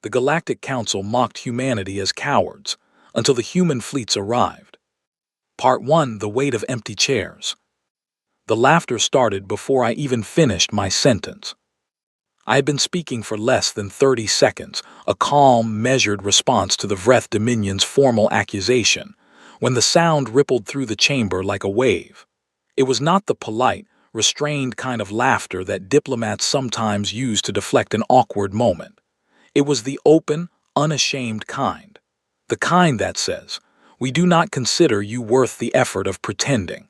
The Galactic Council mocked humanity as cowards until the human fleets arrived. Part 1: The Weight of Empty Chairs. The laughter started before I even finished my sentence. I had been speaking for less than 30 seconds, a calm, measured response to the Vreth Dominion's formal accusation, when the sound rippled through the chamber like a wave. It was not the polite, restrained kind of laughter that diplomats sometimes use to deflect an awkward moment. It was the open, unashamed kind. The kind that says, "We do not consider you worth the effort of pretending."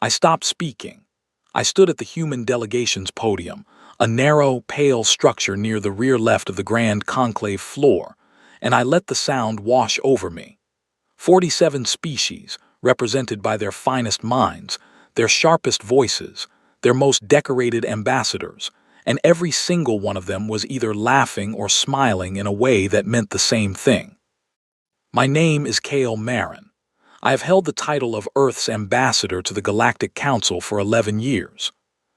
I stopped speaking. I stood at the human delegation's podium, a narrow, pale structure near the rear left of the Grand Conclave floor, and I let the sound wash over me. 47 species, represented by their finest minds, their sharpest voices, their most decorated ambassadors, and every single one of them was either laughing or smiling in a way that meant the same thing. My name is Kale Marin. I have held the title of Earth's ambassador to the Galactic Council for 11 years.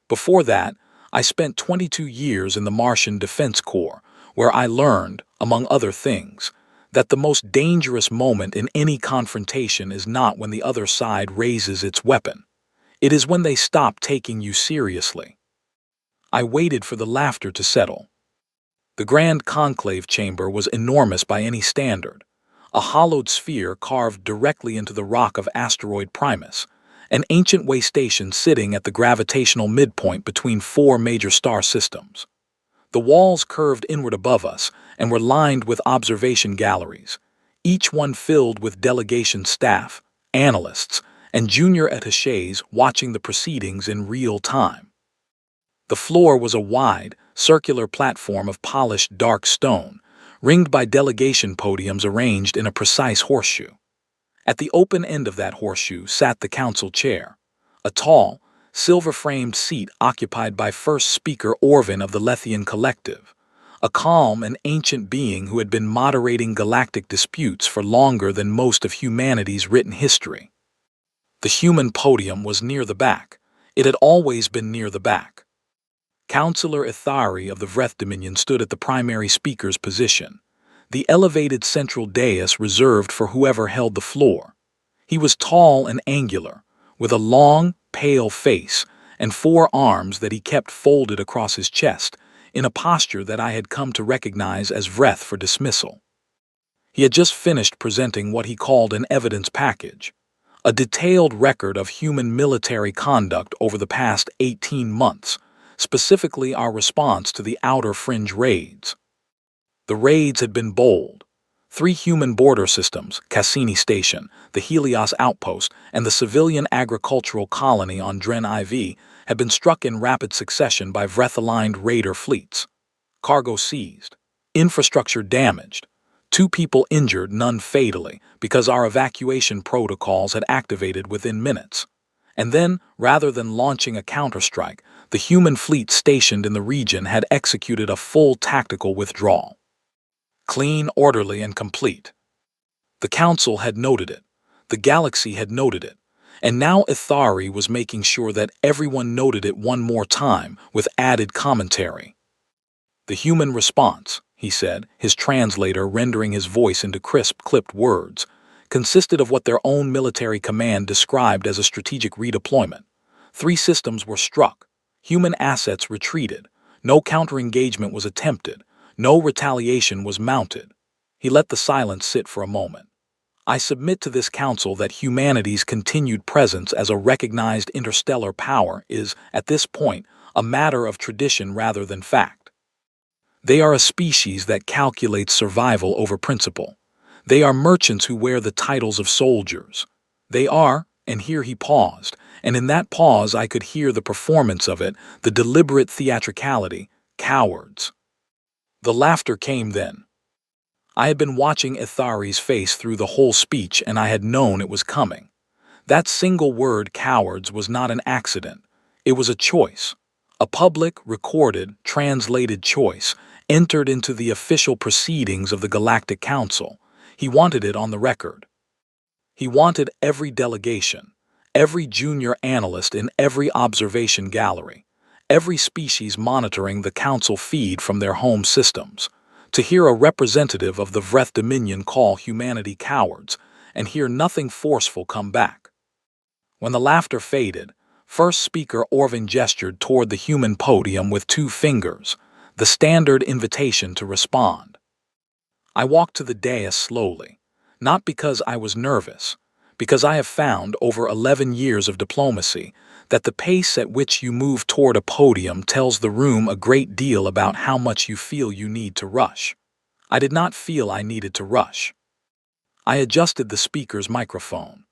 Before that, I spent 22 years in the Martian Defense Corps, where I learned, among other things, that the most dangerous moment in any confrontation is not when the other side raises its weapon. It is when they stop taking you seriously. I waited for the laughter to settle. The Grand Conclave chamber was enormous by any standard, a hollowed sphere carved directly into the rock of asteroid Primus, an ancient way station sitting at the gravitational midpoint between 4 major star systems. The walls curved inward above us and were lined with observation galleries, each one filled with delegation staff, analysts, and junior attachés watching the proceedings in real time. The floor was a wide, circular platform of polished dark stone, ringed by delegation podiums arranged in a precise horseshoe. At the open end of that horseshoe sat the council chair, a tall, silver-framed seat occupied by First Speaker Orvin of the Lethian Collective, a calm and ancient being who had been moderating galactic disputes for longer than most of humanity's written history. The human podium was near the back. It had always been near the back. Councillor Ithari of the Vreth Dominion stood at the primary speaker's position, the elevated central dais reserved for whoever held the floor. He was tall and angular, with a long, pale face and 4 arms that he kept folded across his chest, in a posture that I had come to recognize as Vreth for dismissal. He had just finished presenting what he called an evidence package, a detailed record of human military conduct over the past 18 months, specifically our response to the Outer Fringe raids. The raids had been bold. 3 human border systems, Cassini Station, the Helios Outpost, and the civilian agricultural colony on Dren IV, had been struck in rapid succession by Vreth-aligned raider fleets. Cargo seized. Infrastructure damaged. 2 people injured, none fatally, because our evacuation protocols had activated within minutes. And then, rather than launching a counterstrike, the human fleet stationed in the region had executed a full tactical withdrawal. Clean, orderly, and complete. The Council had noted it. The galaxy had noted it. And now Ithari was making sure that everyone noted it one more time, with added commentary. "The human response," he said, his translator rendering his voice into crisp, clipped words, consisted of what their own military command described as a strategic redeployment. 3 systems were struck. Human assets retreated. No counter-engagement was attempted. No retaliation was mounted. He let the silence sit for a moment. "I submit to this council that humanity's continued presence as a recognized interstellar power is, at this point, a matter of tradition rather than fact. They are a species that calculates survival over principle. They are merchants who wear the titles of soldiers. They are," and here he paused, and in that pause I could hear the performance of it, the deliberate theatricality, "cowards." The laughter came then. I had been watching Ithari's face through the whole speech, and I had known it was coming. That single word, cowards, was not an accident. It was a choice. A public, recorded, translated choice, entered into the official proceedings of the Galactic Council. He wanted it on the record. He wanted every delegation, every junior analyst in every observation gallery, every species monitoring the Council feed from their home systems, To hear a representative of the Vreth Dominion call humanity cowards and hear nothing forceful come back. When the laughter faded, first speaker Orvin gestured toward the human podium with 2 fingers, the standard invitation to respond. I walked to the dais slowly, not because I was nervous, because I have found over 11 years of diplomacy that the pace at which you move toward a podium tells the room a great deal about how much you feel you need to rush. I did not feel I needed to rush. I adjusted the speaker's microphone.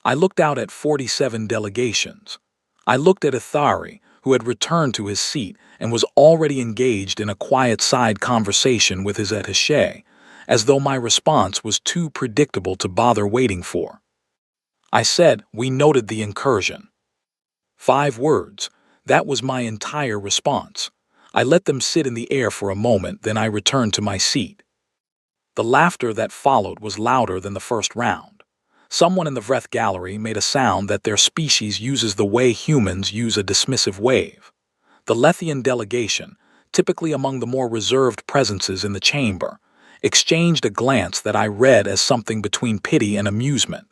I looked out at 47 delegations. I looked at Ithari, who had returned to his seat and was already engaged in a quiet side conversation with his attaché, as though my response was too predictable to bother waiting for. I said, "We noted the incursion." 5 words. That was my entire response. I let them sit in the air for a moment, then I returned to my seat. The laughter that followed was louder than the first round. Someone in the Vreth gallery made a sound that their species uses the way humans use a dismissive wave. The Lethian delegation, typically among the more reserved presences in the chamber, exchanged a glance that I read as something between pity and amusement.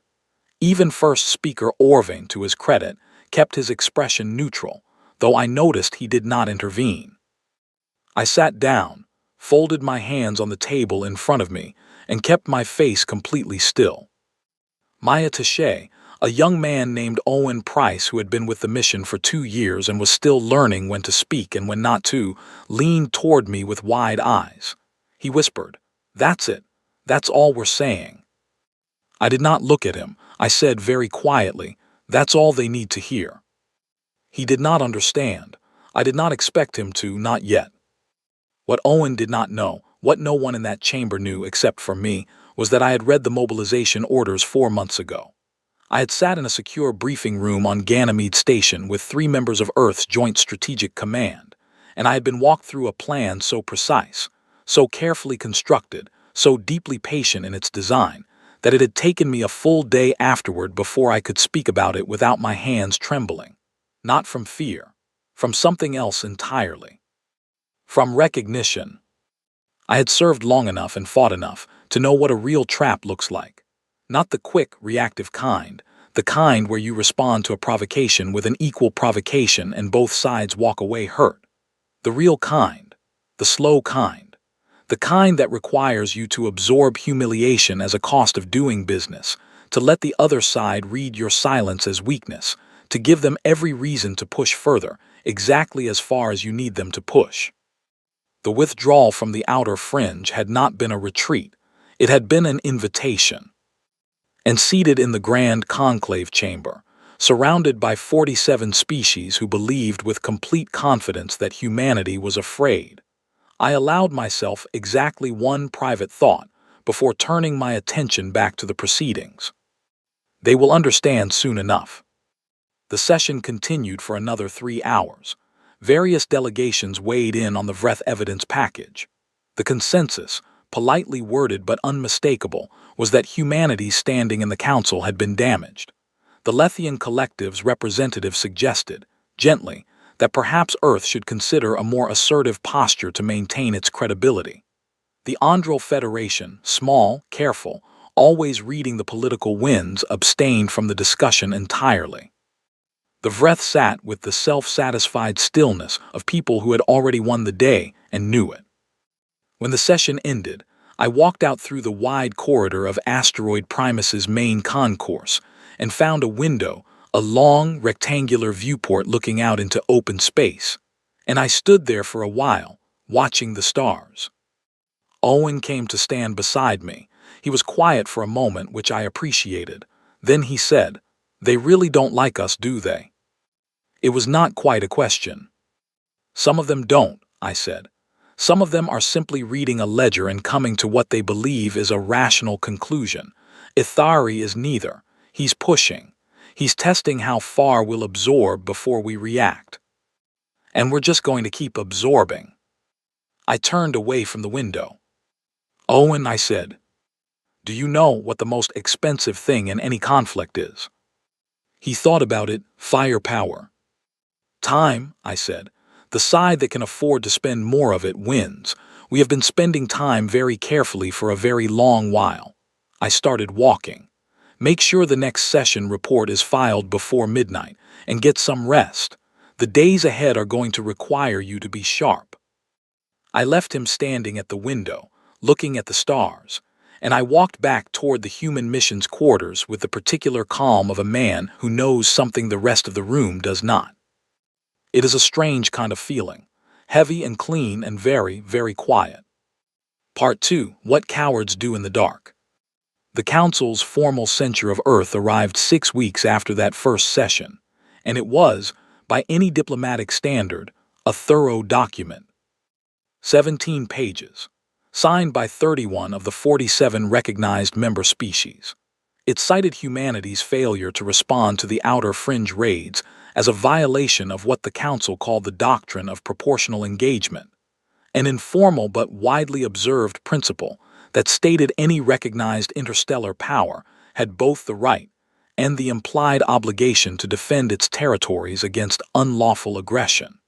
Even first speaker Orvin, to his credit, kept his expression neutral, though I noticed he did not intervene. I sat down, folded my hands on the table in front of me, and kept my face completely still. My attaché, a young man named Owen Price who had been with the mission for 2 years and was still learning when to speak and when not to, leaned toward me with wide eyes. He whispered, "That's it. That's all we're saying." I did not look at him. I said very quietly, "That's all they need to hear." He did not understand. I did not expect him to, not yet. What Owen did not know, what no one in that chamber knew except for me, was that I had read the mobilization orders 4 months ago. I had sat in a secure briefing room on Ganymede Station with 3 members of Earth's Joint Strategic Command, and I had been walked through a plan so precise, so carefully constructed, so deeply patient in its design, that it had taken me a full day afterward before I could speak about it without my hands trembling. Not from fear, from something else entirely. From recognition. I had served long enough and fought enough to know what a real trap looks like. Not the quick, reactive kind, the kind where you respond to a provocation with an equal provocation and both sides walk away hurt. The real kind, the slow kind, the kind that requires you to absorb humiliation as a cost of doing business, to let the other side read your silence as weakness, to give them every reason to push further, exactly as far as you need them to push. The withdrawal from the outer fringe had not been a retreat, it had been an invitation. And seated in the grand conclave chamber, surrounded by 47 species who believed with complete confidence that humanity was afraid, I allowed myself exactly one private thought before turning my attention back to the proceedings. They will understand soon enough. The session continued for another 3 hours. Various delegations weighed in on the Vreth evidence package. The consensus, politely worded but unmistakable, was that humanity's standing in the council had been damaged. The Lethian collective's representative suggested, gently, that perhaps Earth should consider a more assertive posture to maintain its credibility. The Andral Federation, small, careful, always reading the political winds, abstained from the discussion entirely. The Vreth sat with the self-satisfied stillness of people who had already won the day and knew it. When the session ended, I walked out through the wide corridor of Asteroid Primus's main concourse and found a window, a long, rectangular viewport looking out into open space, and I stood there for a while, watching the stars. Owen came to stand beside me. He was quiet for a moment, which I appreciated. Then he said, "They really don't like us, do they?" It was not quite a question. "Some of them don't," I said. "Some of them are simply reading a ledger and coming to what they believe is a rational conclusion. Ithari is neither. He's pushing. He's testing how far we'll absorb before we react. And we're just going to keep absorbing." I turned away from the window. "Owen," I said, "do you know what the most expensive thing in any conflict is?" He thought about it. "Firepower." "Time," I said. "The side that can afford to spend more of it wins. We have been spending time very carefully for a very long while. I started walking. Make sure the next session report is filed before midnight, and get some rest. The days ahead are going to require you to be sharp. I left him standing at the window, looking at the stars, and I walked back toward the human missions quarters with the particular calm of a man who knows something the rest of the room does not. It is a strange kind of feeling, heavy and clean and very, very quiet. Part 2. What Cowards Do in the Dark. The Council's formal censure of Earth arrived 6 weeks after that first session, and it was, by any diplomatic standard, a thorough document. 17 pages, signed by 31 of the 47 recognized member species. It cited humanity's failure to respond to the outer fringe raids as a violation of what the Council called the doctrine of proportional engagement, an informal but widely observed principle that stated any recognized interstellar power had both the right and the implied obligation to defend its territories against unlawful aggression.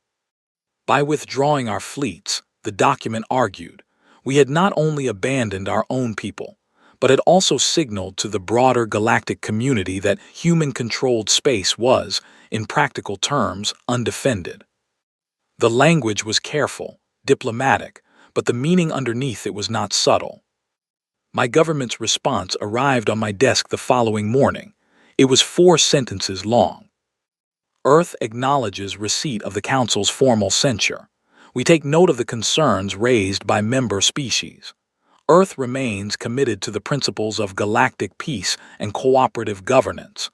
By withdrawing our fleets, the document argued, we had not only abandoned our own people, but had also signaled to the broader galactic community that human-controlled space was, in practical terms, undefended. The language was careful, diplomatic, but the meaning underneath it was not subtle. My government's response arrived on my desk the following morning. It was 4 sentences long. Earth acknowledges receipt of the Council's formal censure. We take note of the concerns raised by member species. Earth remains committed to the principles of galactic peace and cooperative governance.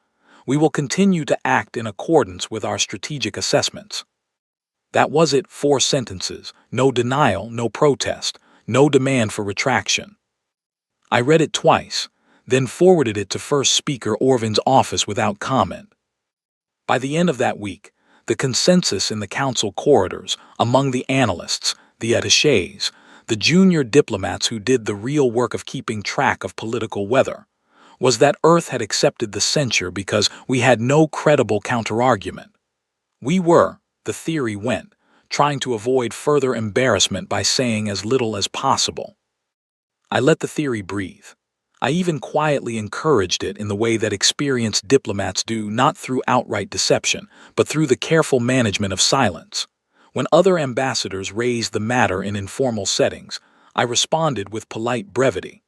We will continue to act in accordance with our strategic assessments. That was it, 4 sentences, no denial, no protest, no demand for retraction. I read it twice, then forwarded it to First Speaker Orvin's office without comment. By the end of that week, the consensus in the Council corridors, among the analysts, the attachés, the junior diplomats who did the real work of keeping track of political weather, was that Earth had accepted the censure because we had no credible counterargument. We were, the theory went, trying to avoid further embarrassment by saying as little as possible. I let the theory breathe. I even quietly encouraged it in the way that experienced diplomats do, not through outright deception, but through the careful management of silence. When other ambassadors raised the matter in informal settings, I responded with polite brevity.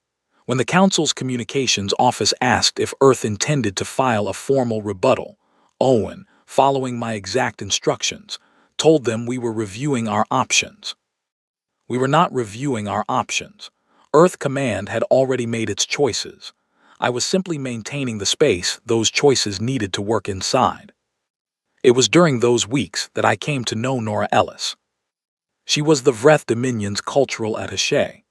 When the Council's communications office asked if Earth intended to file a formal rebuttal, Owen, following my exact instructions, told them we were reviewing our options. We were not reviewing our options. Earth Command had already made its choices. I was simply maintaining the space those choices needed to work inside. It was during those weeks that I came to know Nora Ellis. She was the Vreth Dominion's cultural attaché,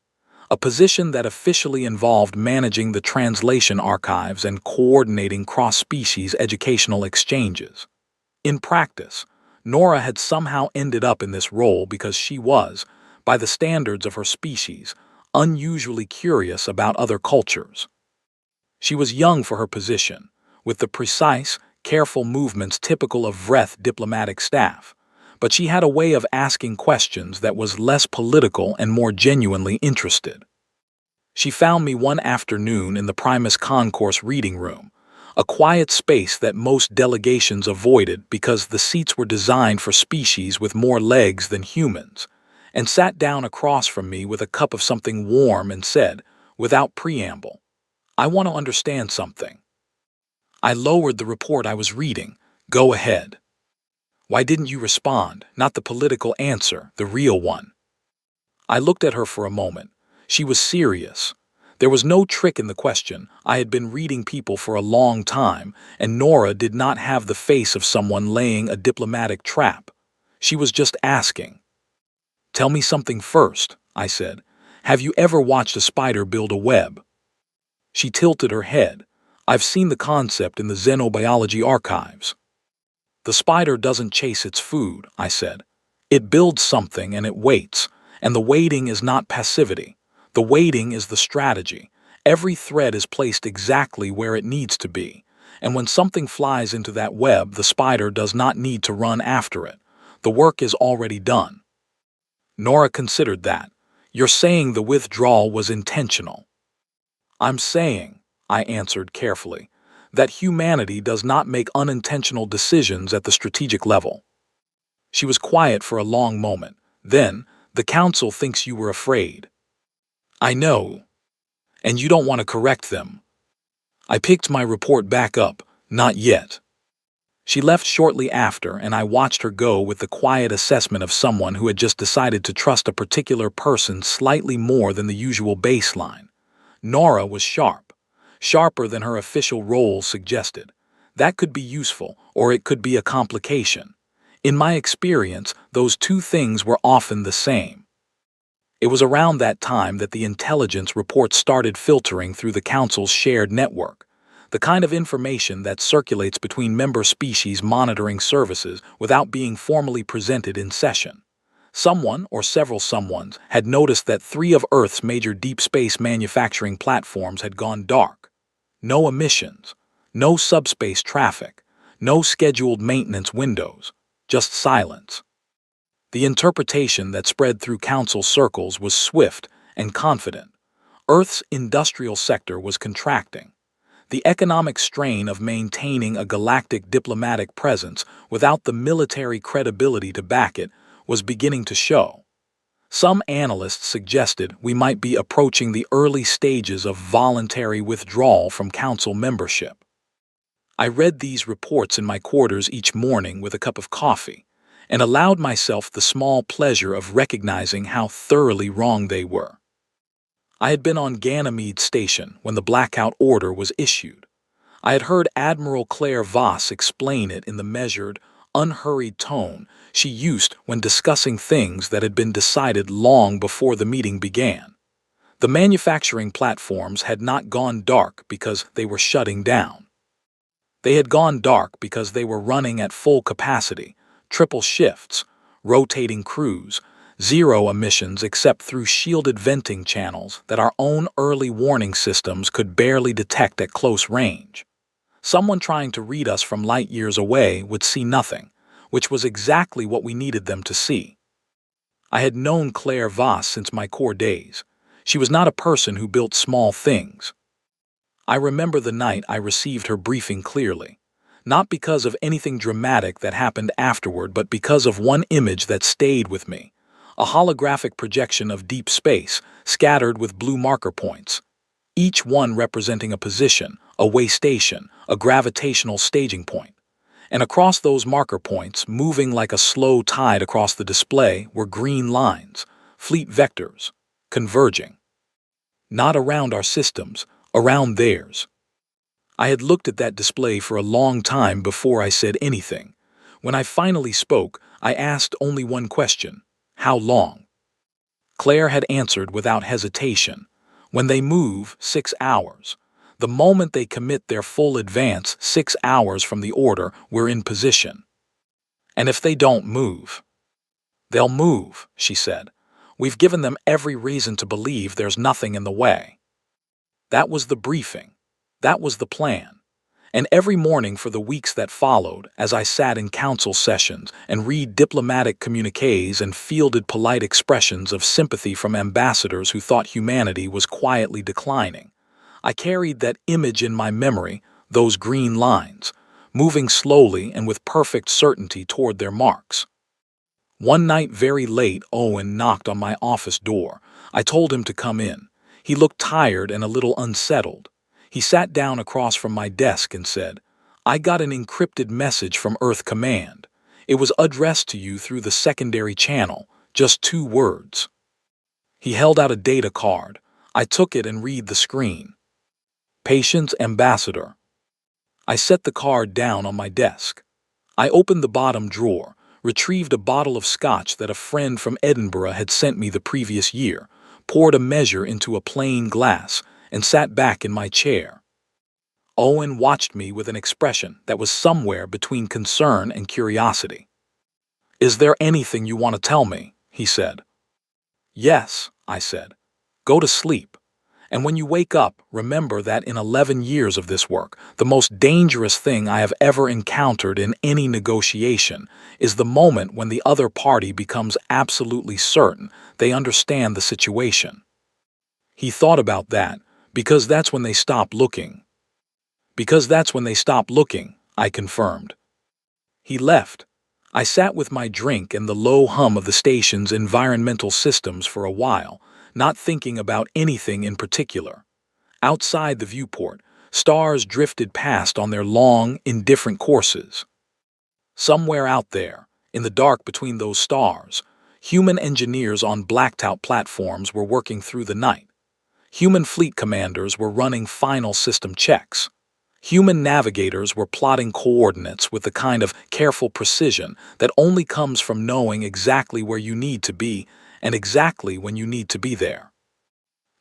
a position that officially involved managing the translation archives and coordinating cross-species educational exchanges. In practice, Nora had somehow ended up in this role because she was, by the standards of her species, unusually curious about other cultures. She was young for her position, with the precise, careful movements typical of Vreth diplomatic staff, but she had a way of asking questions that was less political and more genuinely interested. She found me one afternoon in the Primus Concourse reading room, a quiet space that most delegations avoided because the seats were designed for species with more legs than humans, and sat down across from me with a cup of something warm and said, without preamble, I want to understand something. I lowered the report I was reading. Go ahead. Why didn't you respond? Not the political answer, the real one. I looked at her for a moment. She was serious. There was no trick in the question. I had been reading people for a long time, and Nora did not have the face of someone laying a diplomatic trap. She was just asking. Tell me something first, I said. Have you ever watched a spider build a web? She tilted her head. I've seen the concept in the xenobiology archives. The spider doesn't chase its food, I said. It builds something and it waits, and the waiting is not passivity. The waiting is the strategy. Every thread is placed exactly where it needs to be, and when something flies into that web, the spider does not need to run after it. The work is already done. Nora considered that. You're saying the withdrawal was intentional. I'm saying, I answered carefully, that humanity does not make unintentional decisions at the strategic level. She was quiet for a long moment. Then, the council thinks you were afraid. I know, and you don't want to correct them. I picked my report back up. Not yet. She left shortly after, and I watched her go with the quiet assessment of someone who had just decided to trust a particular person slightly more than the usual baseline. Nora was sharp, sharper than her official role suggested. That could be useful, or it could be a complication. In my experience, those two things were often the same. It was around that time that the intelligence reports started filtering through the Council's shared network, the kind of information that circulates between member species monitoring services without being formally presented in session. Someone, or several someones, had noticed that 3 of Earth's major deep space manufacturing platforms had gone dark. No emissions, no subspace traffic, no scheduled maintenance windows, just silence. The interpretation that spread through council circles was swift and confident. Earth's industrial sector was contracting. The economic strain of maintaining a galactic diplomatic presence without the military credibility to back it was beginning to show. Some analysts suggested we might be approaching the early stages of voluntary withdrawal from council membership. I read these reports in my quarters each morning with a cup of coffee, and allowed myself the small pleasure of recognizing how thoroughly wrong they were. I had been on Ganymede Station when the blackout order was issued. I had heard Admiral Claire Voss explain it in the measured, unhurried tone she used when discussing things that had been decided long before the meeting began. The manufacturing platforms had not gone dark because they were shutting down. They had gone dark because they were running at full capacity, triple shifts, rotating crews, zero emissions except through shielded venting channels that our own early warning systems could barely detect at close range. Someone trying to read us from light years away would see nothing, which was exactly what we needed them to see. I had known Claire Voss since my core days. She was not a person who built small things. I remember the night I received her briefing clearly, not because of anything dramatic that happened afterward, but because of one image that stayed with me, a holographic projection of deep space scattered with blue marker points, each one representing a position, a way station, a gravitational staging point. And across those marker points, moving like a slow tide across the display, were green lines, fleet vectors, converging. Not around our systems, around theirs. I had looked at that display for a long time before I said anything. When I finally spoke, I asked only one question: how long? Claire had answered without hesitation. When they move, 6 hours. The moment they commit their full advance, 6 hours from the order, we're in position. And if they don't move? They'll move, she said. We've given them every reason to believe there's nothing in the way. That was the briefing. That was the plan. And every morning for the weeks that followed, as I sat in council sessions and read diplomatic communiques and fielded polite expressions of sympathy from ambassadors who thought humanity was quietly declining, I carried that image in my memory, those green lines, moving slowly and with perfect certainty toward their marks. One night very late, Owen knocked on my office door. I told him to come in. He looked tired and a little unsettled. He sat down across from my desk and said, "I got an encrypted message from Earth Command. It was addressed to you through the secondary channel, just 2 words." He held out a data card. I took it and read the screen. "Patience, Ambassador." I set the card down on my desk. I opened the bottom drawer, retrieved a bottle of scotch that a friend from Edinburgh had sent me the previous year, poured a measure into a plain glass, and sat back in my chair. Owen watched me with an expression that was somewhere between concern and curiosity. "Is there anything you want to tell me?" he said. "Yes," I said. "Go to sleep. And when you wake up, remember that in 11 years of this work, the most dangerous thing I have ever encountered in any negotiation is the moment when the other party becomes absolutely certain they understand the situation. He thought about that, because that's when they stop looking. Because that's when they stop looking, I confirmed. He left. I sat with my drink and the low hum of the station's environmental systems for a while, not thinking about anything in particular. Outside the viewport, stars drifted past on their long, indifferent courses. Somewhere out there, in the dark between those stars, human engineers on blacked-out platforms were working through the night. Human fleet commanders were running final system checks. Human navigators were plotting coordinates with the kind of careful precision that only comes from knowing exactly where you need to be and exactly when you need to be there.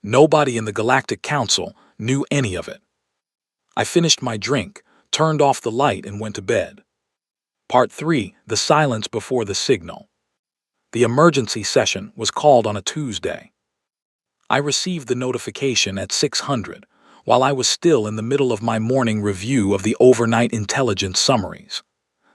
Nobody in the Galactic Council knew any of it. I finished my drink, turned off the light, and went to bed. Part 3: The Silence Before the Signal. The emergency session was called on a Tuesday. I received the notification at 600, while I was still in the middle of my morning review of the overnight intelligence summaries.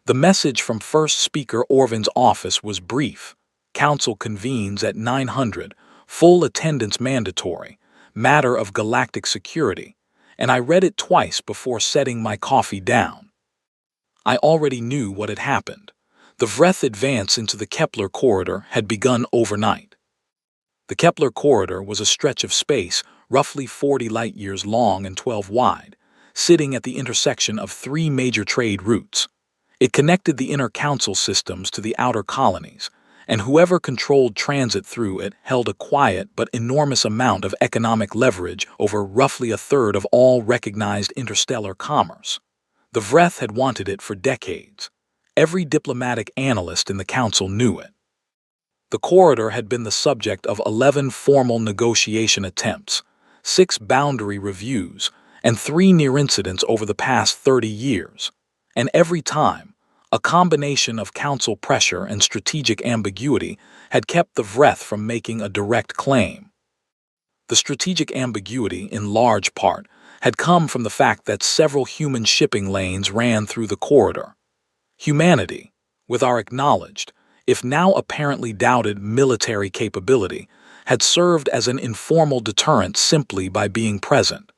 The message from First Speaker Orvin's office was brief. Council convenes at 900, full attendance mandatory, matter of galactic security, and I read it twice before setting my coffee down. I already knew what had happened. The Vreth advance into the Kepler corridor had begun overnight. The Kepler corridor was a stretch of space roughly 40 light-years long and 12 wide, sitting at the intersection of 3 major trade routes. It connected the inner council systems to the outer colonies, and whoever controlled transit through it held a quiet but enormous amount of economic leverage over roughly a third of all recognized interstellar commerce. The Vreth had wanted it for decades. Every diplomatic analyst in the council knew it. The corridor had been the subject of 11 formal negotiation attempts, 6 boundary reviews, and 3 near incidents over the past 30 years. And every time, a combination of council pressure and strategic ambiguity had kept the Vreth from making a direct claim. The strategic ambiguity, in large part, had come from the fact that several human shipping lanes ran through the corridor. Humanity, with our acknowledged, if now apparently doubted military capability, had served as an informal deterrent simply by being present.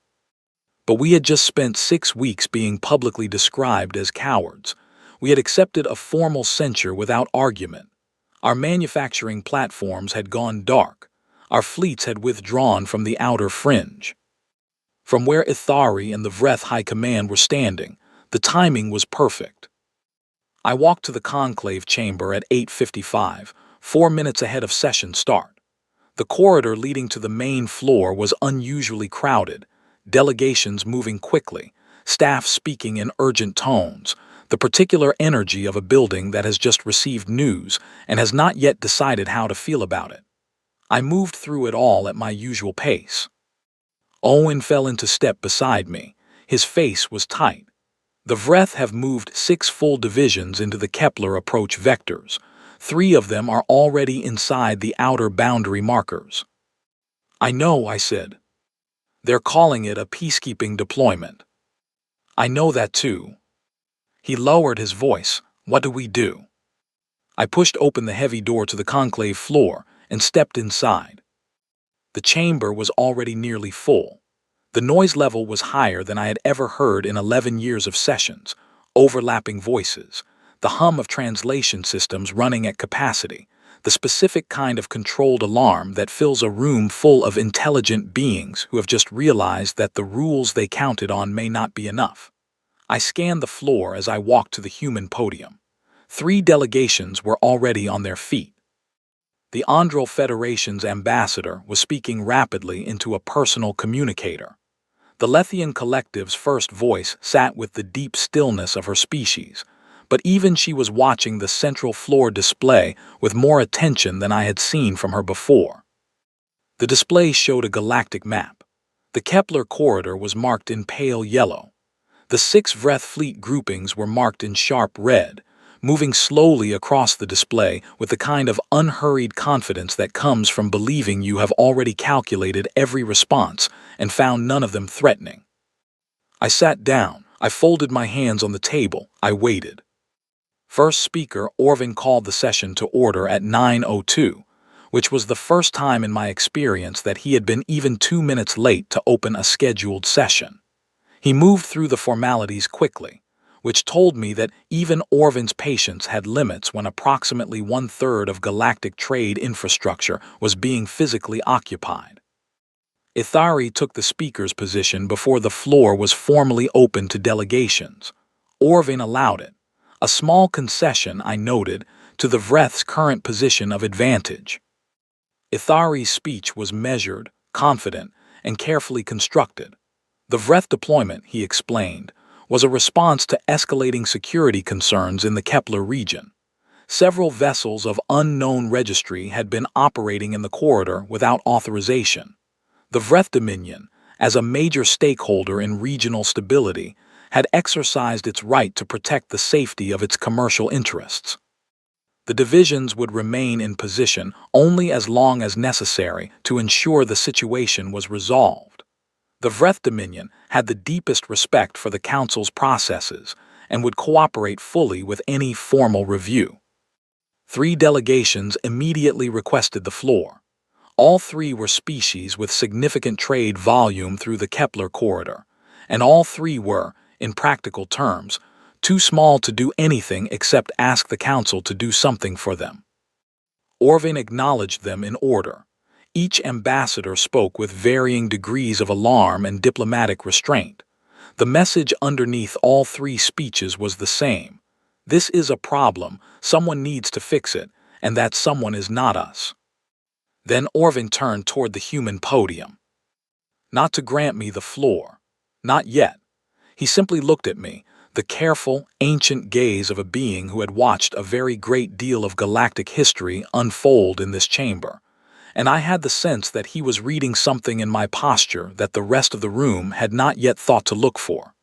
But we had just spent 6 weeks being publicly described as cowards. We had accepted a formal censure without argument. Our manufacturing platforms had gone dark. Our fleets had withdrawn from the outer fringe. From where Ithari and the Vreth High Command were standing, the timing was perfect. I walked to the conclave chamber at 8:55, 4 minutes ahead of session start. The corridor leading to the main floor was unusually crowded, delegations moving quickly, staff speaking in urgent tones, the particular energy of a building that has just received news and has not yet decided how to feel about it. I moved through it all at my usual pace. Owen fell into step beside me. His face was tight. The Vreth have moved 6 full divisions into the Kepler approach vectors. 3 of them are already inside the outer boundary markers. I know, I said. They're calling it a peacekeeping deployment. I know that too. He lowered his voice. What do we do? I pushed open the heavy door to the conclave floor and stepped inside. The chamber was already nearly full. The noise level was higher than I had ever heard in 11 years of sessions, overlapping voices, the hum of translation systems running at capacity, the specific kind of controlled alarm that fills a room full of intelligent beings who have just realized that the rules they counted on may not be enough. I scanned the floor as I walked to the human podium. 3 delegations were already on their feet. The Andral Federation's ambassador was speaking rapidly into a personal communicator. The Lethian collective's first voice sat with the deep stillness of her species, but even she was watching the central floor display with more attention than I had seen from her before. The display showed a galactic map. The Kepler corridor was marked in pale yellow. The 6 Vreth fleet groupings were marked in sharp red, moving slowly across the display with the kind of unhurried confidence that comes from believing you have already calculated every response and found none of them threatening. I sat down, I folded my hands on the table, I waited. First speaker Orvin called the session to order at 9:02, which was the first time in my experience that he had been even 2 minutes late to open a scheduled session. He moved through the formalities quickly, which told me that even Orvin's patience had limits when approximately 1/3 of galactic trade infrastructure was being physically occupied. Ithari took the speaker's position before the floor was formally open to delegations. Orvin allowed it, a small concession, I noted, to the Vreth's current position of advantage. Ithari's speech was measured, confident, and carefully constructed. The Vreth deployment, he explained, was a response to escalating security concerns in the Kepler region. Several vessels of unknown registry had been operating in the corridor without authorization. The Vreth Dominion, as a major stakeholder in regional stability, had exercised its right to protect the safety of its commercial interests. The divisions would remain in position only as long as necessary to ensure the situation was resolved. The Vreth Dominion had the deepest respect for the Council's processes and would cooperate fully with any formal review. 3 delegations immediately requested the floor. All 3 were species with significant trade volume through the Kepler corridor, and all 3 were, in practical terms, too small to do anything except ask the Council to do something for them. Orvin acknowledged them in order. Each ambassador spoke with varying degrees of alarm and diplomatic restraint. The message underneath all 3 speeches was the same. This is a problem, someone needs to fix it, and that someone is not us. Then Orvin turned toward the human podium. Not to grant me the floor. Not yet. He simply looked at me, the careful, ancient gaze of a being who had watched a very great deal of galactic history unfold in this chamber, and I had the sense that he was reading something in my posture that the rest of the room had not yet thought to look for.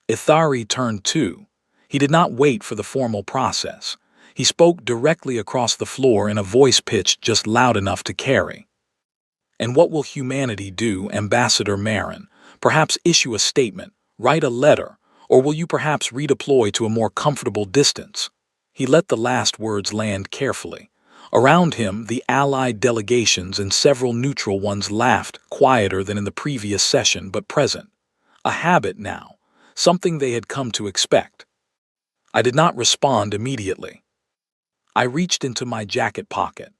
Ithari turned too. He did not wait for the formal process. He spoke directly across the floor in a voice pitched just loud enough to carry. And what will humanity do, Ambassador Marin? Perhaps issue a statement, write a letter, or will you perhaps redeploy to a more comfortable distance? He let the last words land carefully. Around him, the allied delegations and several neutral ones laughed, quieter than in the previous session but present. A habit now, something they had come to expect. I did not respond immediately. I reached into my jacket pocket.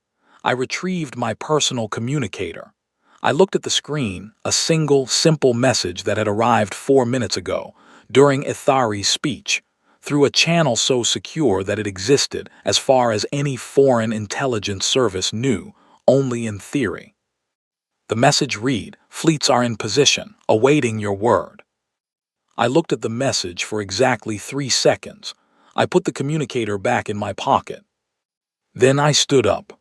I retrieved my personal communicator. I looked at the screen, a single, simple message that had arrived 4 minutes ago, during Ithari's speech, through a channel so secure that it existed, as far as any foreign intelligence service knew, only in theory. The message read, "Fleets are in position, awaiting your word." I looked at the message for exactly 3 seconds. I put the communicator back in my pocket. Then I stood up.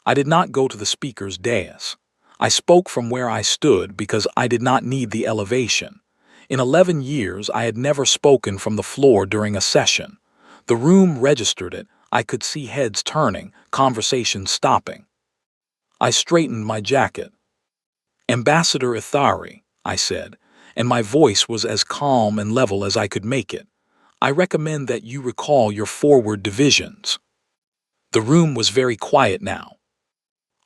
I did not go to the speaker's dais. I spoke from where I stood because I did not need the elevation. In 11 years, I had never spoken from the floor during a session. The room registered it. I could see heads turning, conversations stopping. I straightened my jacket. "Ambassador Ithari," I said, and my voice was as calm and level as I could make it. "I recommend that you recall your forward divisions." The room was very quiet now.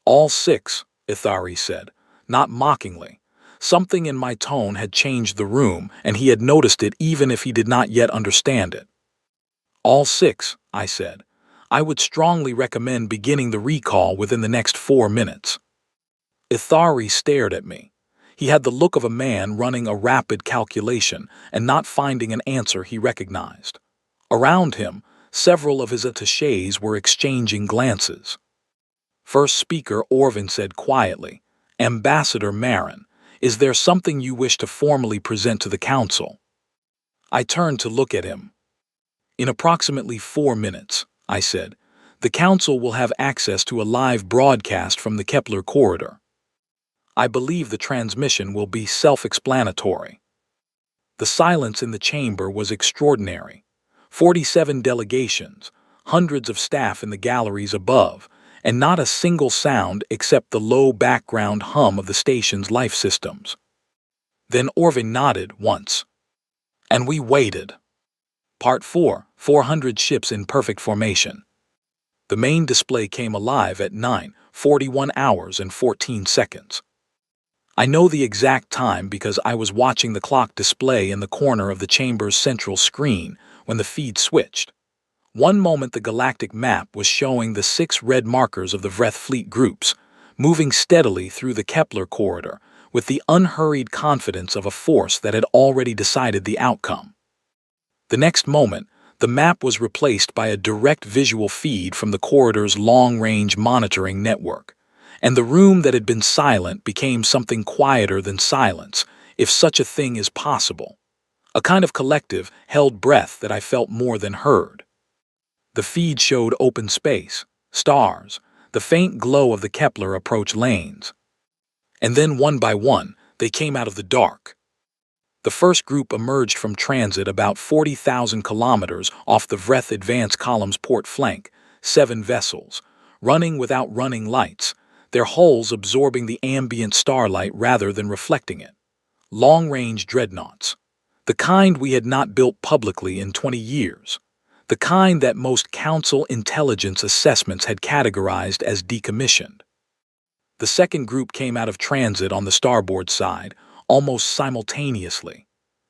"All 6, Ithari said, not mockingly. Something in my tone had changed the room, and he had noticed it even if he did not yet understand it. "All 6, I said. "I would strongly recommend beginning the recall within the next 4 minutes." Ithari stared at me. He had the look of a man running a rapid calculation and not finding an answer he recognized. Around him, several of his attachés were exchanging glances. First speaker Orvin said quietly, "Ambassador Marin, is there something you wish to formally present to the Council?" I turned to look at him. "In approximately 4 minutes, I said, "the Council will have access to a live broadcast from the Kepler corridor. I believe the transmission will be self-explanatory." The silence in the chamber was extraordinary. 47 delegations, hundreds of staff in the galleries above, and not a single sound except the low background hum of the station's life systems. Then Orvin nodded once. And we waited. Part 4, 400 ships in perfect formation. The main display came alive at 9:41 hours and 14 seconds. I know the exact time because I was watching the clock display in the corner of the chamber's central screen when the feed switched. One moment the galactic map was showing the 6 red markers of the Vreth fleet groups, moving steadily through the Kepler corridor with the unhurried confidence of a force that had already decided the outcome. The next moment, the map was replaced by a direct visual feed from the corridor's long-range monitoring network, and the room that had been silent became something quieter than silence, if such a thing is possible. A kind of collective, held breath that I felt more than heard. The feed showed open space, stars, the faint glow of the Kepler approach lanes. And then one by one, they came out of the dark. The first group emerged from transit about 40,000 kilometers off the Vreth Advance Column's port flank, 7 vessels, running without running lights, their hulls absorbing the ambient starlight rather than reflecting it. Long-range dreadnoughts. The kind we had not built publicly in 20 years. The kind that most Council intelligence assessments had categorized as decommissioned. The second group came out of transit on the starboard side, almost simultaneously.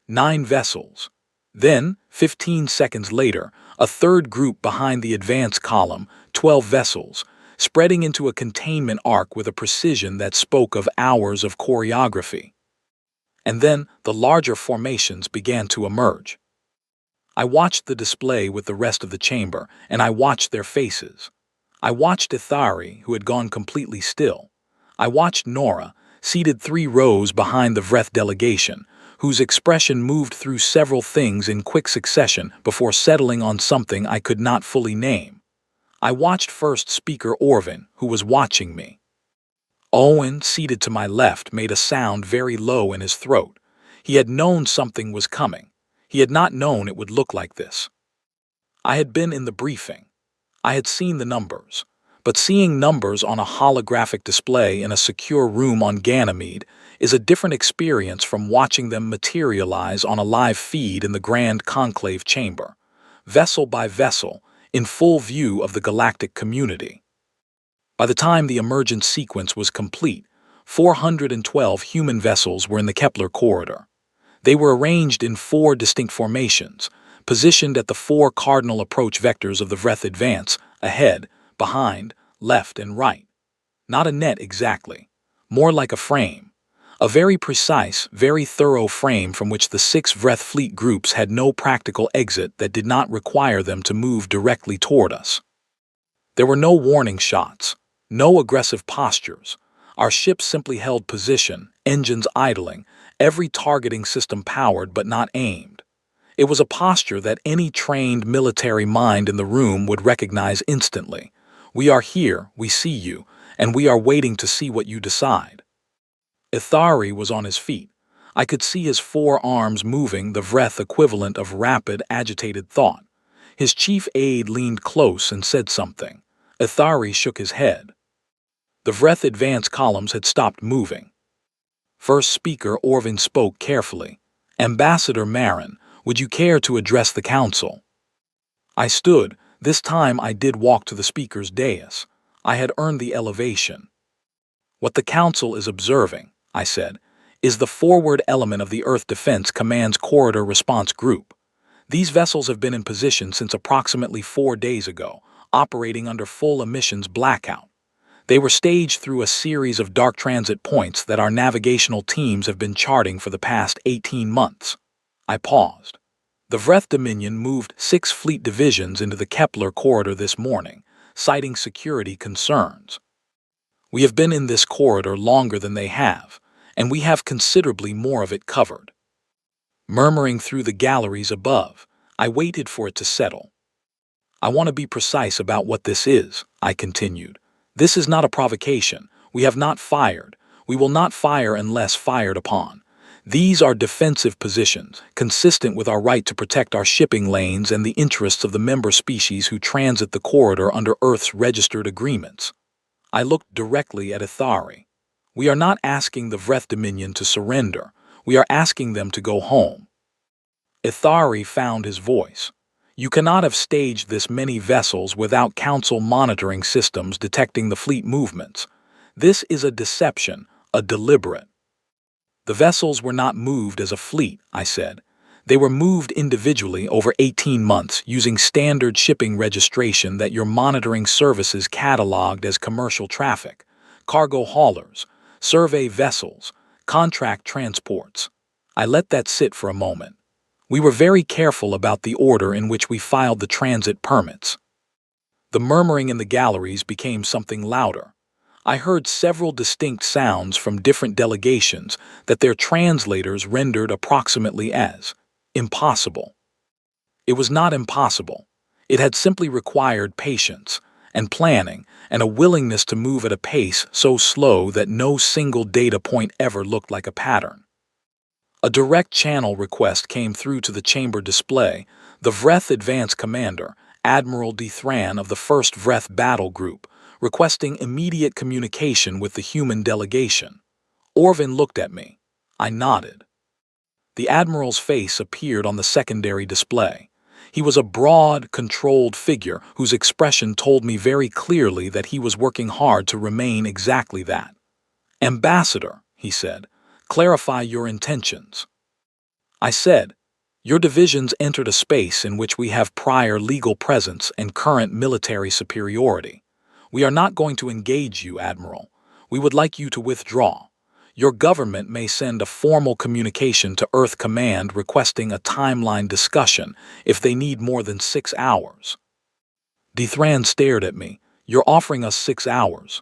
9 vessels. Then, 15 seconds later, a third group behind the advance column, 12 vessels, spreading into a containment arc with a precision that spoke of hours of choreography. And then the larger formations began to emerge. I watched the display with the rest of the chamber, and I watched their faces. I watched Ithari, who had gone completely still. I watched Nora, seated 3 rows behind the Vreth delegation, whose expression moved through several things in quick succession before settling on something I could not fully name. I watched First Speaker Orvin, who was watching me. Owen, seated to my left, made a sound very low in his throat. He had known something was coming. He had not known it would look like this. I had been in the briefing. I had seen the numbers. But seeing numbers on a holographic display in a secure room on Ganymede is a different experience from watching them materialize on a live feed in the Grand Conclave Chamber, vessel by vessel, in full view of the galactic community. By the time the emergence sequence was complete, 412 human vessels were in the Kepler corridor. They were arranged in 4 distinct formations, positioned at the 4 cardinal approach vectors of the Vreth Advance, ahead, behind, left, and right. Not a net exactly, more like a frame. A very precise, very thorough frame from which the 6 Vreth fleet groups had no practical exit that did not require them to move directly toward us. There were no warning shots, no aggressive postures. Our ships simply held position, engines idling, every targeting system powered but not aimed. It was a posture that any trained military mind in the room would recognize instantly. We are here, we see you, and we are waiting to see what you decide. Ithari was on his feet. I could see his 4 arms moving, the Vreth equivalent of rapid, agitated thought. His chief aide leaned close and said something. Ithari shook his head. The Vreth advance columns had stopped moving. First Speaker Orvin spoke carefully. Ambassador Marin, would you care to address the council? I stood. This time I did walk to the speaker's dais. I had earned the elevation. What the council is observing, I said, is the forward element of the Earth Defense Command's Corridor Response Group. These vessels have been in position since approximately 4 days ago, operating under full emissions blackout. They were staged through a series of dark transit points that our navigational teams have been charting for the past 18 months. I paused. The Vreth Dominion moved 6 fleet divisions into the Kepler corridor this morning, citing security concerns. We have been in this corridor longer than they have, and we have considerably more of it covered. Murmuring through the galleries above, I waited for it to settle. I want to be precise about what this is, I continued. This is not a provocation. We have not fired. We will not fire unless fired upon. These are defensive positions, consistent with our right to protect our shipping lanes and the interests of the member species who transit the corridor under Earth's registered agreements. I looked directly at Ithari. We are not asking the Vreth Dominion to surrender. We are asking them to go home. Ithari found his voice. You cannot have staged this many vessels without Council monitoring systems detecting the fleet movements. This is a deception, a deliberate. The vessels were not moved as a fleet, I said. They were moved individually over 18 months using standard shipping registration that your monitoring services cataloged as commercial traffic, cargo haulers, survey vessels, contract transports. I let that sit for a moment. We were very careful about the order in which we filed the transit permits. The murmuring in the galleries became something louder. I heard several distinct sounds from different delegations that their translators rendered approximately as impossible. It was not impossible. It had simply required patience and planning and a willingness to move at a pace so slow that no single data point ever looked like a pattern. A direct channel request came through to the chamber display. The Vreth Advance Commander, Admiral Dithran of the 1st Vreth Battle Group, requesting immediate communication with the human delegation. Orvin looked at me. I nodded. The Admiral's face appeared on the secondary display. He was a broad, controlled figure whose expression told me very clearly that he was working hard to remain exactly that. Ambassador, he said, clarify your intentions. I said, your divisions entered a space in which we have prior legal presence and current military superiority. We are not going to engage you, Admiral. We would like you to withdraw. Your government may send a formal communication to Earth Command requesting a timeline discussion if they need more than 6 hours. Dithran stared at me. You're offering us 6 hours.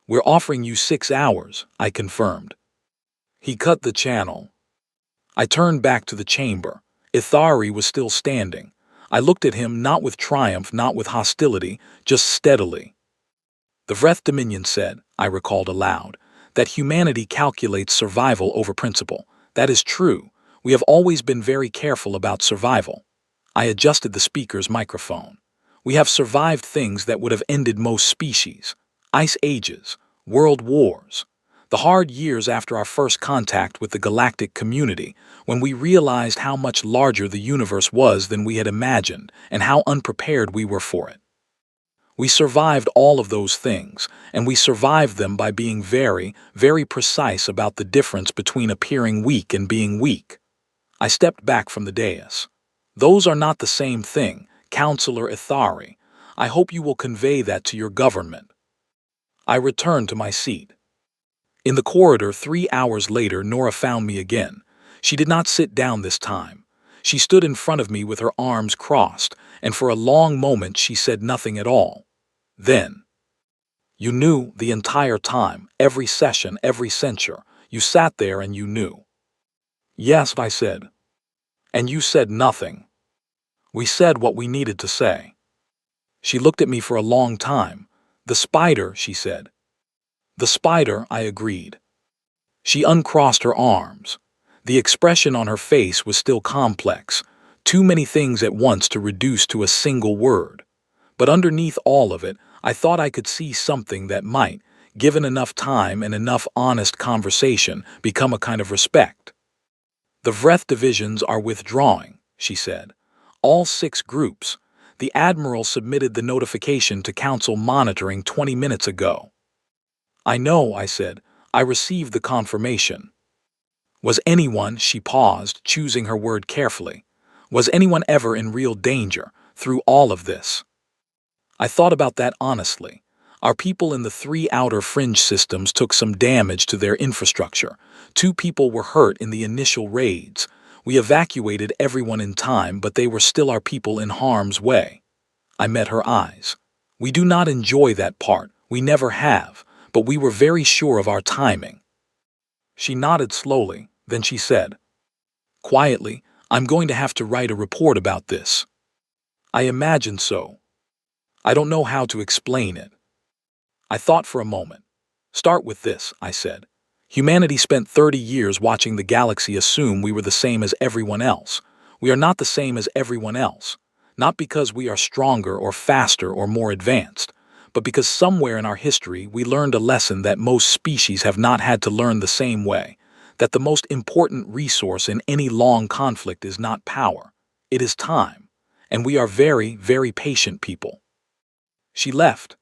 We're offering you 6 hours, I confirmed. He cut the channel. I turned back to the chamber. Ithari was still standing. I looked at him not with triumph, not with hostility, just steadily. The Vreth Dominion said, I recalled aloud, that humanity calculates survival over principle. That is true. We have always been very careful about survival. I adjusted the speaker's microphone. We have survived things that would have ended most species. Ice ages, world wars. The hard years after our first contact with the galactic community, when we realized how much larger the universe was than we had imagined and how unprepared we were for it. We survived all of those things, and we survived them by being very, very precise about the difference between appearing weak and being weak. I stepped back from the dais. Those are not the same thing, Counselor Ithari. I hope you will convey that to your government. I returned to my seat. In the corridor 3 hours later, Nora found me again. She did not sit down this time. She stood in front of me with her arms crossed, and for a long moment she said nothing at all. Then, you knew the entire time, every session, every censure. You sat there and you knew. Yes, I said. And you said nothing. We said what we needed to say. She looked at me for a long time. The spider, she said. The spider, I agreed. She uncrossed her arms. The expression on her face was still complex, too many things at once to reduce to a single word. But underneath all of it, I thought I could see something that might, given enough time and enough honest conversation, become a kind of respect. The Vreth divisions are withdrawing, she said. All 6 groups. The Admiral submitted the notification to Council monitoring 20 minutes ago. I know, I said. I received the confirmation. Was anyone, she paused, choosing her word carefully, was anyone ever in real danger through all of this? I thought about that honestly. Our people in the 3 outer fringe systems took some damage to their infrastructure. 2 people were hurt in the initial raids. We evacuated everyone in time, but they were still our people in harm's way. I met her eyes. We do not enjoy that part. We never have, but we were very sure of our timing. She nodded slowly, then she said, quietly, I'm going to have to write a report about this. I imagine so. I don't know how to explain it. I thought for a moment. Start with this, I said. Humanity spent 30 years watching the galaxy assume we were the same as everyone else. We are not the same as everyone else, not because we are stronger or faster or more advanced, but because somewhere in our history we learned a lesson that most species have not had to learn the same way, that the most important resource in any long conflict is not power, it is time, and we are very, very patient people. She left.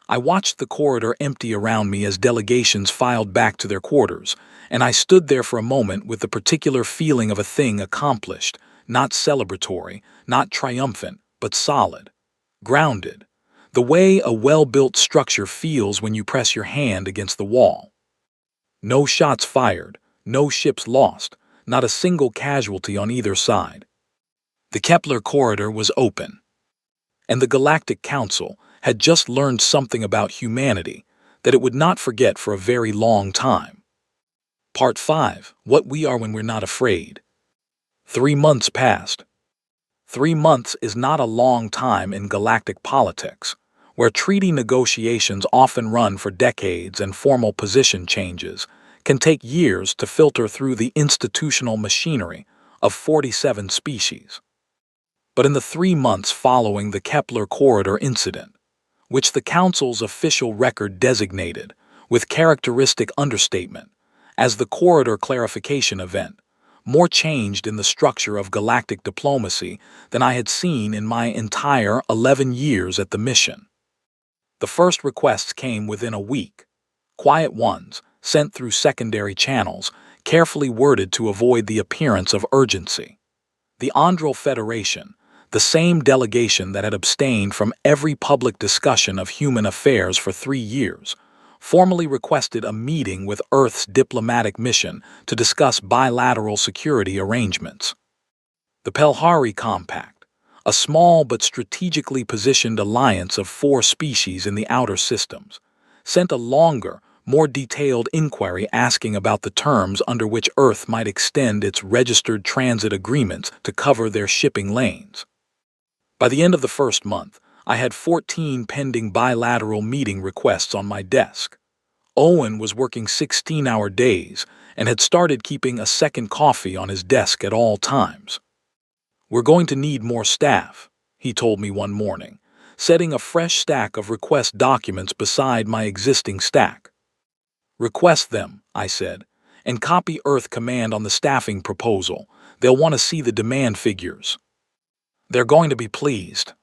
I watched the corridor empty around me as delegations filed back to their quarters, and I stood there for a moment with the particular feeling of a thing accomplished, not celebratory, not triumphant, but solid, grounded, the way a well-built structure feels when you press your hand against the wall. No shots fired, no ships lost, not a single casualty on either side. The Kepler corridor was open, and the Galactic Council had just learned something about humanity that it would not forget for a very long time. Part 5. What we are when we're not afraid. 3 months passed. 3 months is not a long time in galactic politics, where treaty negotiations often run for decades and formal position changes can take years to filter through the institutional machinery of 47 species. But in the 3 months following the Kepler corridor incident, which the Council's official record designated, with characteristic understatement, as the corridor clarification event, more changed in the structure of galactic diplomacy than I had seen in my entire 11 years at the mission. The first requests came within a week, quiet ones, sent through secondary channels, carefully worded to avoid the appearance of urgency. The Andral Federation, the same delegation that had abstained from every public discussion of human affairs for 3 years, formally requested a meeting with Earth's diplomatic mission to discuss bilateral security arrangements. The Pelhari Compact, a small but strategically positioned alliance of 4 species in the outer systems, sent a longer, more detailed inquiry asking about the terms under which Earth might extend its registered transit agreements to cover their shipping lanes. By the end of the first month, I had 14 pending bilateral meeting requests on my desk. Owen was working 16-hour days and had started keeping a second coffee on his desk at all times. "We're going to need more staff," he told me one morning, setting a fresh stack of request documents beside my existing stack. "Request them," I said, "and copy Earth Command on the staffing proposal. They'll want to see the demand figures." "They're going to be pleased."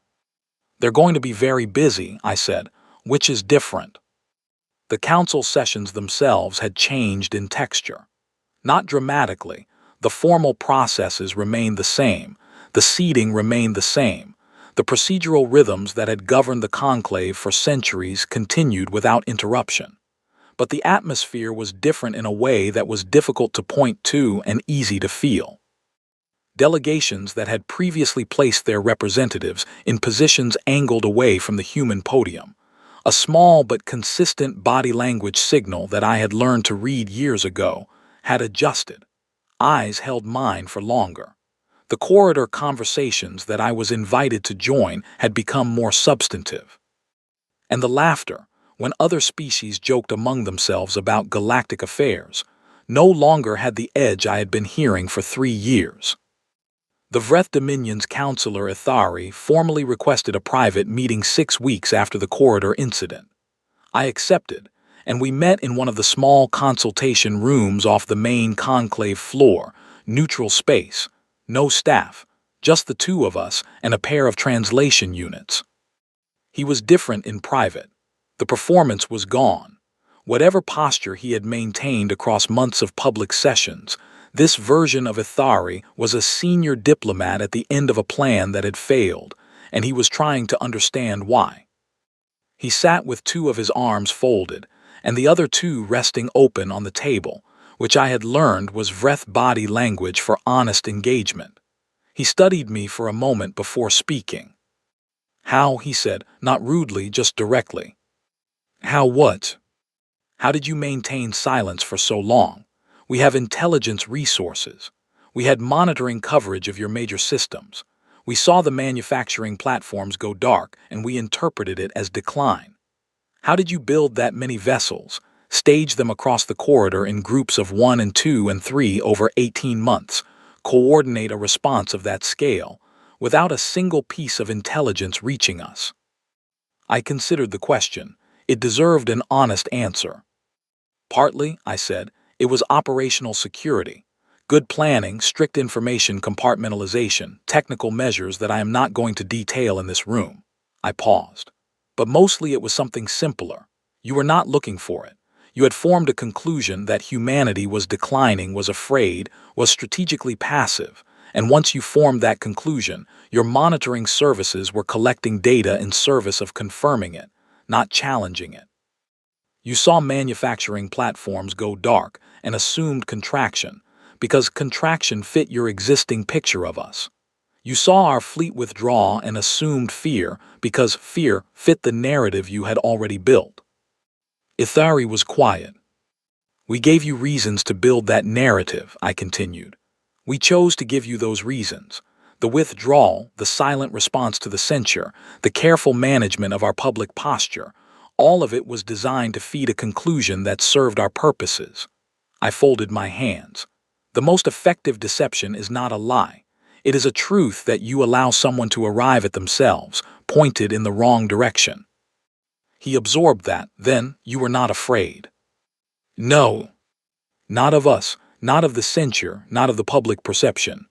"They're going to be very busy," I said, "which is different." The council sessions themselves had changed in texture. Not dramatically, the formal processes remained the same, the seating remained the same, the procedural rhythms that had governed the conclave for centuries continued without interruption. But the atmosphere was different in a way that was difficult to point to and easy to feel. Delegations that had previously placed their representatives in positions angled away from the human podium, a small but consistent body language signal that I had learned to read years ago, had adjusted. Eyes held mine for longer. The corridor conversations that I was invited to join had become more substantive. And the laughter, when other species joked among themselves about galactic affairs, no longer had the edge I had been hearing for 3 years. The Vreth Dominion's Councillor Ithari formally requested a private meeting 6 weeks after the corridor incident. I accepted, and we met in one of the small consultation rooms off the main conclave floor, neutral space, no staff, just the 2 of us and a pair of translation units. He was different in private. The performance was gone. Whatever posture he had maintained across months of public sessions, this version of Ithari was a senior diplomat at the end of a plan that had failed, and he was trying to understand why. He sat with 2 of his arms folded, and the other 2 resting open on the table, which I had learned was Vreth body language for honest engagement. He studied me for a moment before speaking. "How?" he said, not rudely, just directly. "How what? How did you maintain silence for so long? We have intelligence resources. We had monitoring coverage of your major systems. We saw the manufacturing platforms go dark, and we interpreted it as decline. How did you build that many vessels, stage them across the corridor in groups of 1 and 2 and 3 over 18 months, coordinate a response of that scale, without a single piece of intelligence reaching us. I considered the question. It deserved an honest answer. Partly, I said, it was operational security. Good planning, strict information compartmentalization, technical measures that I am not going to detail in this room. I paused. But mostly it was something simpler. You were not looking for it. You had formed a conclusion that humanity was declining, was afraid, was strategically passive, and once you formed that conclusion, your monitoring services were collecting data in service of confirming it, not challenging it. You saw manufacturing platforms go dark and assumed contraction, because contraction fit your existing picture of us. You saw our fleet withdraw and assumed fear because fear fit the narrative you had already built. Ithari was quiet. We gave you reasons to build that narrative, I continued. We chose to give you those reasons. The withdrawal, the silent response to the censure, the careful management of our public posture, all of it was designed to feed a conclusion that served our purposes. I folded my hands. The most effective deception is not a lie. It is a truth that you allow someone to arrive at themselves, pointed in the wrong direction. He absorbed that, then you were not afraid. No. Not of us, not of the censure, not of the public perception.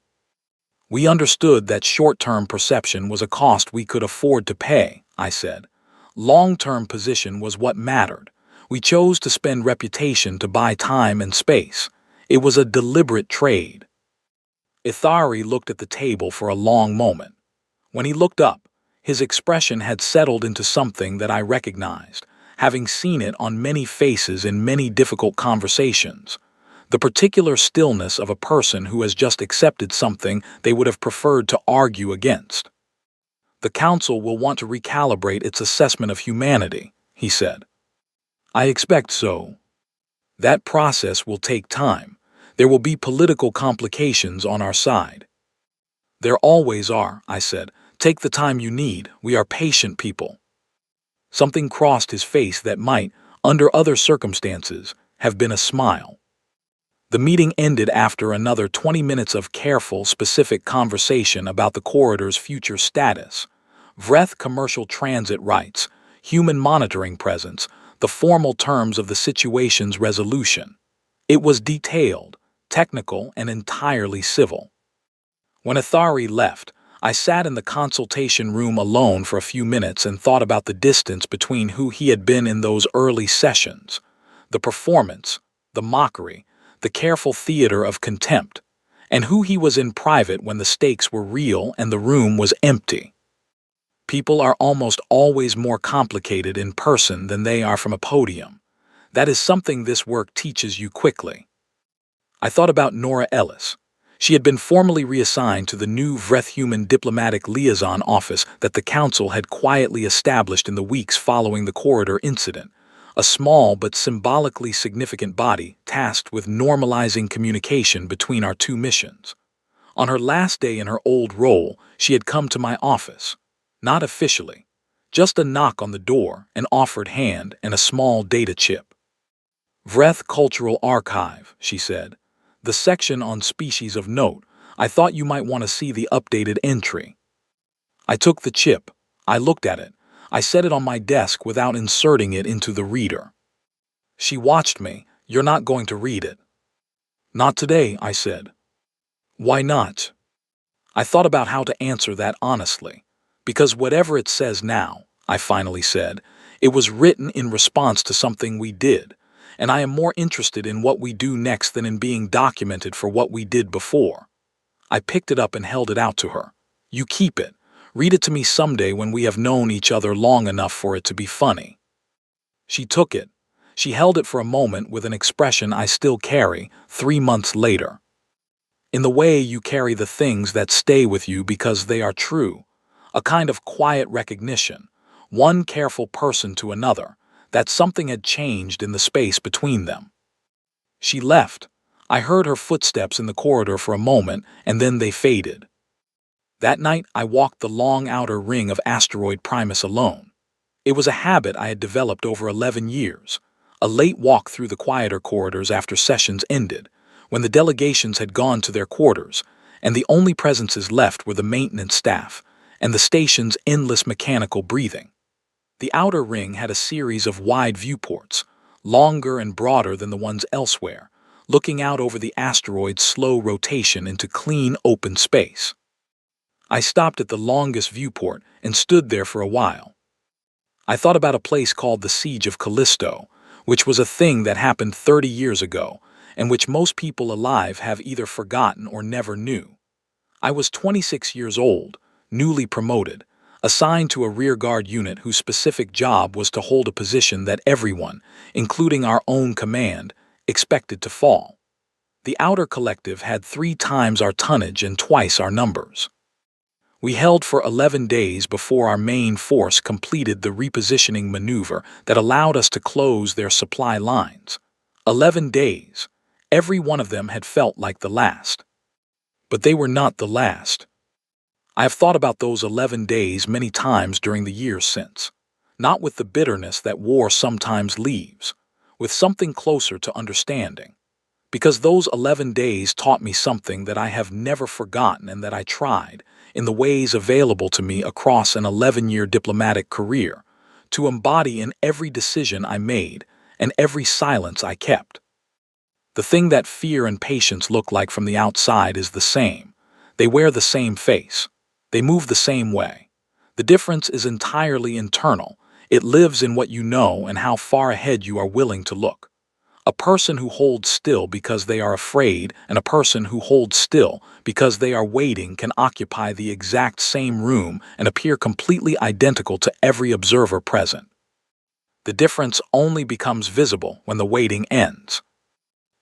We understood that short-term perception was a cost we could afford to pay, I said. Long-term position was what mattered. We chose to spend reputation to buy time and space. It was a deliberate trade. Ithari looked at the table for a long moment. When he looked up, his expression had settled into something that I recognized, having seen it on many faces in many difficult conversations. The particular stillness of a person who has just accepted something they would have preferred to argue against. The Council will want to recalibrate its assessment of humanity, he said. I expect so. That process will take time. There will be political complications on our side. There always are, I said. Take the time you need. We are patient people. Something crossed his face that might, under other circumstances, have been a smile. The meeting ended after another 20 minutes of careful, specific conversation about the corridor's future status, Vreth commercial transit rights, human monitoring presence, the formal terms of the situation's resolution. It was detailed, technical, and entirely civil. When Ithari left, I sat in the consultation room alone for a few minutes and thought about the distance between who he had been in those early sessions, the performance, the mockery, the careful theater of contempt, and who he was in private when the stakes were real and the room was empty. People are almost always more complicated in person than they are from a podium. That is something this work teaches you quickly. I thought about Nora Ellis. She had been formally reassigned to the new Vreth-Human Diplomatic Liaison Office that the Council had quietly established in the weeks following the corridor incident, a small but symbolically significant body tasked with normalizing communication between our two missions. On her last day in her old role, she had come to my office. Not officially, just a knock on the door, an offered hand, and a small data chip. Vreth Cultural Archive, she said. The section on species of note. I thought you might want to see the updated entry. I took the chip. I looked at it. I set it on my desk without inserting it into the reader. She watched me. You're not going to read it. Not today, I said. Why not? I thought about how to answer that honestly. Because whatever it says now, I finally said, it was written in response to something we did, and I am more interested in what we do next than in being documented for what we did before. I picked it up and held it out to her. You keep it. Read it to me someday when we have known each other long enough for it to be funny. She took it. She held it for a moment with an expression I still carry 3 months later. In the way you carry the things that stay with you because they are true. A kind of quiet recognition, one careful person to another, that something had changed in the space between them. She left. I heard her footsteps in the corridor for a moment, and then they faded. That night, I walked the long outer ring of Asteroid Primus alone. It was a habit I had developed over 11 years. A late walk through the quieter corridors after sessions ended, when the delegations had gone to their quarters, and the only presences left were the maintenance staff and the station's endless mechanical breathing. The outer ring had a series of wide viewports, longer and broader than the ones elsewhere, looking out over the asteroid's slow rotation into clean, open space. I stopped at the longest viewport and stood there for a while. I thought about a place called the Siege of Callisto, which was a thing that happened 30 years ago, and which most people alive have either forgotten or never knew. I was 26 years old, newly promoted, assigned to a rearguard unit whose specific job was to hold a position that everyone, including our own command, expected to fall. The outer collective had 3 times our tonnage and twice our numbers. We held for 11 days before our main force completed the repositioning maneuver that allowed us to close their supply lines. 11 days. Every one of them had felt like the last. But they were not the last. I have thought about those 11 days many times during the years since, not with the bitterness that war sometimes leaves, with something closer to understanding. Because those 11 days taught me something that I have never forgotten and that I tried, in the ways available to me across an 11-year diplomatic career, to embody in every decision I made and every silence I kept. The thing that fear and patience look like from the outside is the same. They wear the same face. They move the same way. The difference is entirely internal. It lives in what you know and how far ahead you are willing to look. A person who holds still because they are afraid and a person who holds still because they are waiting can occupy the exact same room and appear completely identical to every observer present. The difference only becomes visible when the waiting ends.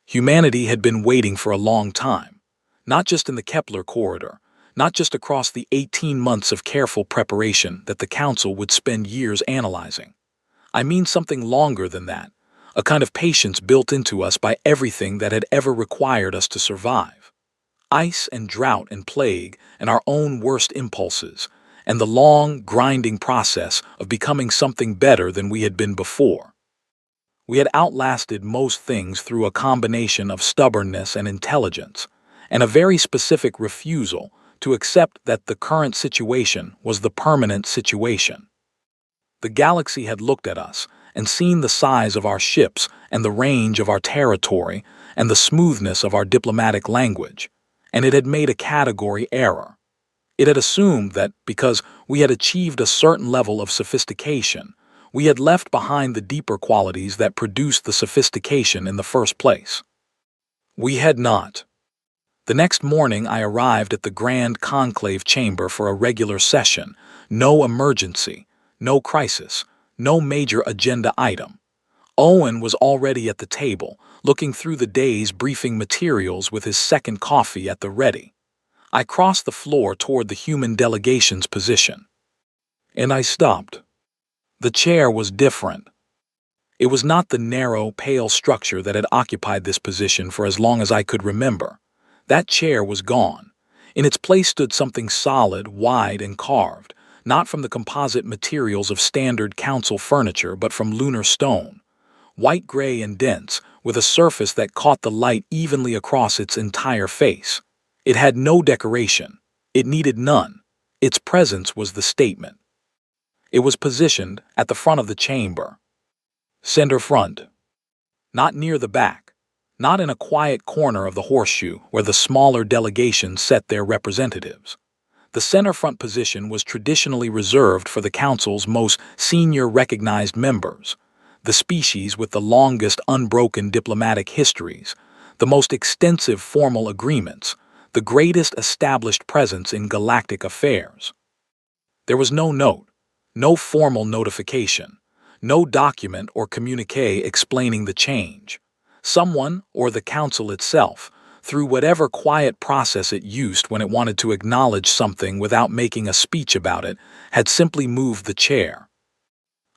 Humanity had been waiting for a long time, not just in the Kepler corridor, not just across the 18 months of careful preparation that the Council would spend years analyzing. I mean something longer than that. A kind of patience built into us by everything that had ever required us to survive. Ice and drought and plague and our own worst impulses, and the long, grinding process of becoming something better than we had been before. We had outlasted most things through a combination of stubbornness and intelligence, and a very specific refusal to accept that the current situation was the permanent situation. The galaxy had looked at us and seen the size of our ships and the range of our territory and the smoothness of our diplomatic language, and it had made a category error. It had assumed that because we had achieved a certain level of sophistication, we had left behind the deeper qualities that produced the sophistication in the first place. We had not. The next morning I arrived at the Grand Conclave Chamber for a regular session. No emergency, no crisis, no major agenda item. Owen was already at the table, looking through the day's briefing materials with his second coffee at the ready. I crossed the floor toward the human delegation's position. And I stopped. The chair was different. It was not the narrow, pale structure that had occupied this position for as long as I could remember. That chair was gone. In its place stood something solid, wide, and carved, not from the composite materials of standard council furniture but from lunar stone. White-gray and dense, with a surface that caught the light evenly across its entire face. It had no decoration. It needed none. Its presence was the statement. It was positioned at the front of the chamber. Center front. Not near the back. Not in a quiet corner of the horseshoe where the smaller delegations set their representatives. The center front position was traditionally reserved for the Council's most senior recognized members, the species with the longest unbroken diplomatic histories, the most extensive formal agreements, the greatest established presence in galactic affairs. There was no note, no formal notification, no document or communique explaining the change. Someone, or the Council itself, through whatever quiet process it used when it wanted to acknowledge something without making a speech about it, had simply moved the chair.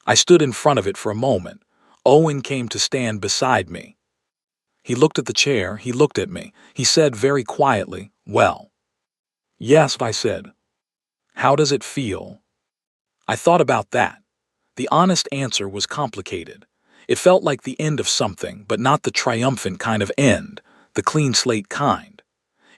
I stood in front of it for a moment. Owen came to stand beside me. He looked at the chair, he looked at me. He said very quietly, "Well." "Yes," I said. "How does it feel?" I thought about that. The honest answer was complicated. It felt like the end of something, but not the triumphant kind of end, the clean slate kind.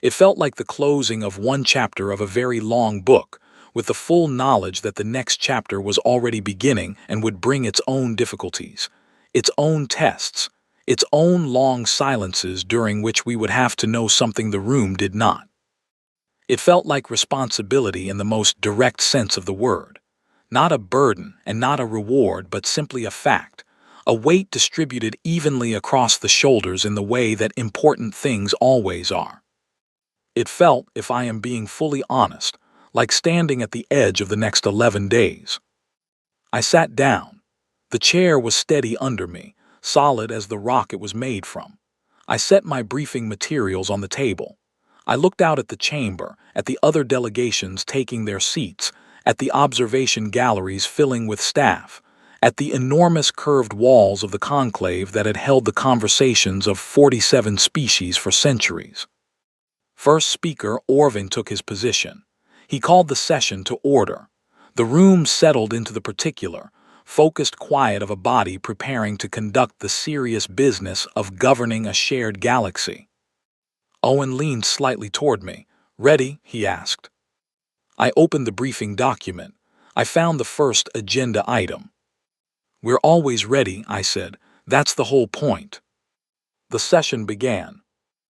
It felt like the closing of one chapter of a very long book, with the full knowledge that the next chapter was already beginning and would bring its own difficulties, its own tests, its own long silences during which we would have to know something the room did not. It felt like responsibility in the most direct sense of the word. Not a burden and not a reward, but simply a fact, a weight distributed evenly across the shoulders in the way that important things always are. It felt, if I am being fully honest, like standing at the edge of the next 11 days. I sat down. The chair was steady under me, solid as the rock it was made from. I set my briefing materials on the table. I looked out at the chamber, at the other delegations taking their seats, at the observation galleries filling with staff, at the enormous curved walls of the conclave that had held the conversations of 47 species for centuries. First speaker Orvin took his position. He called the session to order. The room settled into the particular, focused quiet of a body preparing to conduct the serious business of governing a shared galaxy. Owen leaned slightly toward me. "Ready?" he asked. I opened the briefing document. I found the first agenda item. "We're always ready," I said. "That's the whole point." The session began.